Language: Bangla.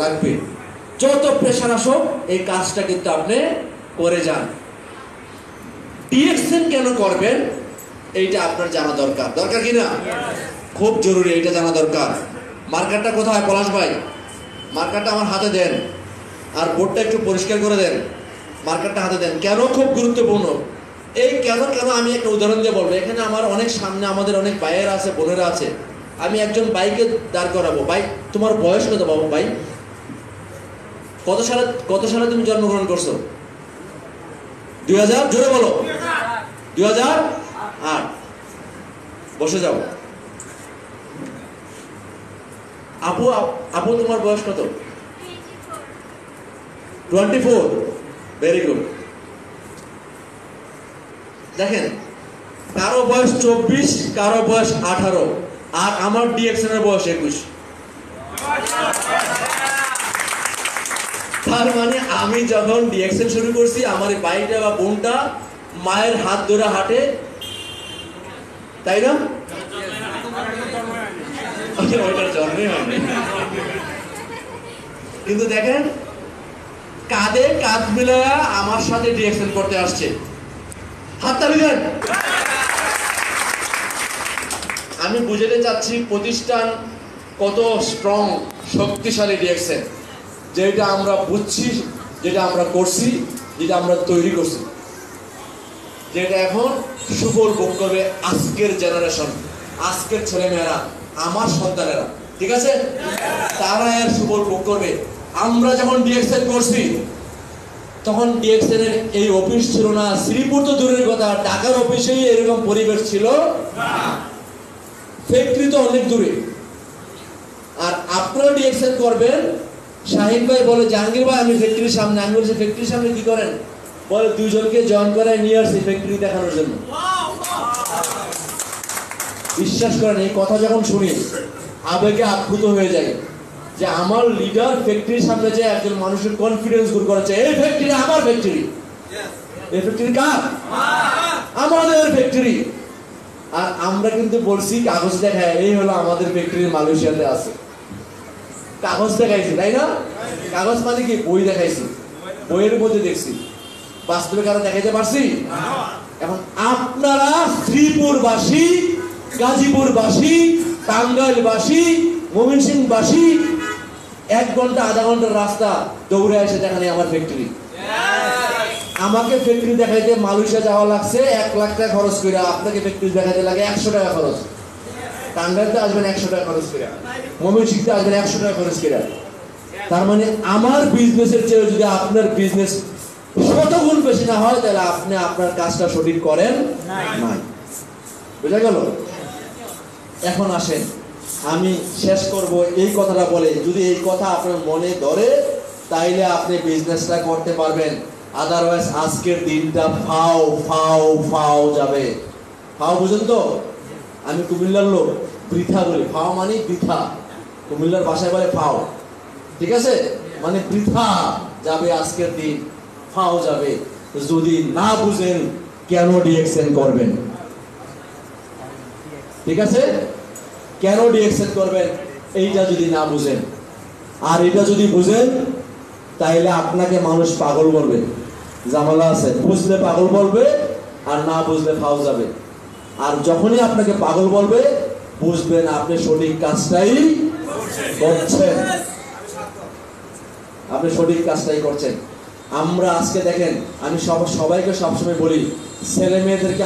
লাগবে। যত প্রেশার আসুক এই কাজটা কিন্তু আপনি করে যান। ডিএক্সএন কেন করবেন এইটা আপনার জানা দরকার, দরকার কিনা? খুব জরুরি, এটা জানা দরকার। মার্কারটা কোথায় পলাশ ভাই? মার্কারটা আমার হাতে দেন, আর বোর্ডটা একটু পরিষ্কার করে দেন। মার্কারটা হাতে দেন। কেন খুব গুরুত্বপূর্ণ এই কেন আমি একটা উদাহরণ দিয়ে বলবো। এখানে আমার অনেক সামনে আমাদের অনেক ভাইয়েরা আছে, বোনেরা আছে। আমি একজন বাইকে দাঁড় করাবো। ভাই তোমার বয়স কত বাবু? ভাই কত সালে তুমি জন্মগ্রহণ করছো? 2000, জোরে বলো। 2008। বসে যাও। আপু তোমার বয়স কত? 24। Very good. দেখেন, কারো বয়স 24, কারো বয়স 18, আর আমার ডিএক্সএন এর বয়স 21। তার মানে আমি যখন ডিএক্সএন শুরু করছি, আমার ভাইটা বা বোনটা মায়ের হাত ধরে হাঁটে, তাই না? ওইটার জন্মই হয়নি। কিন্তু দেখেন, কাঁধে কাঁধ মিলায়া আমার সাথে ডিএক্সএন করতে আসছে। হাততালি দেন। আমি বুঝাতে চাচ্ছি প্রতিষ্ঠান কত স্ট্রং, শক্তিশালী ডিএক্সএন, যেটা আমরা বুঝছি, যেটা আমরা করছি, যেটা আমরা তৈরি করছি, যেটা এখন সুফল ভোগ করবে আজকের জেনারেশন, আজকের ছেলেমেয়েরা, আমার সন্তানেরা। ঠিক আছে? তারা এর সুফল ভোগ করবে। আমরা যখন ডিএক্সএন করছি তখন ডিএক্সএন এর এই অফিস ছিল না। শ্রীপুর তো দূরের কথা, ঢাকার অফিসেই এরকম পরিবেশ ছিল না। ফ্যাক্টরি তো অনেক দূরে। আর আপনারা ডিএক্সএন করবেন। শাহিন ভাই বলে, জাহাঙ্গীর ভাই আমি ফ্যাক্টরির সামনে। আমি বলছি ফ্যাক্টরির সামনে কি করেন? বলে দুজনকে জয়েন করায় নিয়ে আসছি ফ্যাক্টরি দেখানোর জন্য। বিশ্বাস করেন, এই কথা যখন শুনি আবেগে আপ্লুত হয়ে যায় যে আমার লিডার ফ্যাক্টরির সামনে যে একজন মানুষের কনফিডেন্স দূর করেছে। এই ফ্যাক্টরি আমার ফ্যাক্টরি। এই ফ্যাক্টরি কার? আমাদের ফ্যাক্টরি। আর আমরা কিন্তু বলছি কাগজ দেখায়, এই হলো আমাদের ফ্যাক্টরি মালয়েশিয়াতে আছে। কাগজ দেখাইছি, তাই না? কাগজ মানে কি? বই দেখাইছি, বইয়ের মধ্যে দেখছি। বাস্তবে কারো দেখাইতে পারছি? এখন আপনারা শ্রীপুরবাসী, গাজীপুরবাসী, টাঙ্গাইলবাসী, ময়মনসিংহবাসী 1 ঘন্টা আধা ঘন্টার রাস্তা দৌড়ে এসে দেখেন আমার ফ্যাক্টরি। আমাকে ফ্যাক্টরি দেখাইতে মালয়েশিয়া যাওয়া লাগছে 1 লাখ টাকা খরচ করে। আপনাকে ফ্যাক্টরি দেখাইতে লাগে 100 টাকা খরচ। টাঙ্গাইলতে আসবেন 100 টাকা খরচ করে, ময়মনসিংহতে আসবেন 100 টাকা খরচ করে। তার মানে আমার বিজনেসের চেয়ে যদি আপনার বিজনেস 100 গুণ বেশি না হয়, তাহলে আপনি আপনার কাজটা সঠিক করেন নাই। বুঝা গেল? এখন আসেন, আমি শেষ করব এই কথাটা বলে, যদি এই কথা আপনার মনে ধরে তাইলে আপনি বিজনেসটা করতে পারবেন। আদারওয়াইজ আজকের দিনটা ফাও ফাও ফাও যাবে। ফাও বুঝেন তো? আমি কুমিল্লার লোক, বৃথা বলি। ফাও মানে বৃথা, কুমিল্লার ভাষায় বলে ফাও। ঠিক আছে? মানে বৃথা যাবে আজকের দিন, ফাও যাবে। যদি না বুঝেন কেন ডিএক্সএন করবেন। ঠিক আছে? কেন ডিএক্সএন করবেন এইটা যদি না বুঝেন, আর এটা যদি বুঝেন তাইলে আপনাকে মানুষ পাগল বলবে। জামালা আছে, বুঝলে পাগল বলবে, আর না বুঝলে ফাও যাবে। আর যখনই আপনাকে পাগল বলবে, বুঝবেন আপনি সঠিক কাজটাই করছেন। আপনি সঠিক কাজটাই করছেন। আমরা আজকে দেখেন, আমি সবাইকে সবসময় বলি, ছেলে মেয়েদেরকে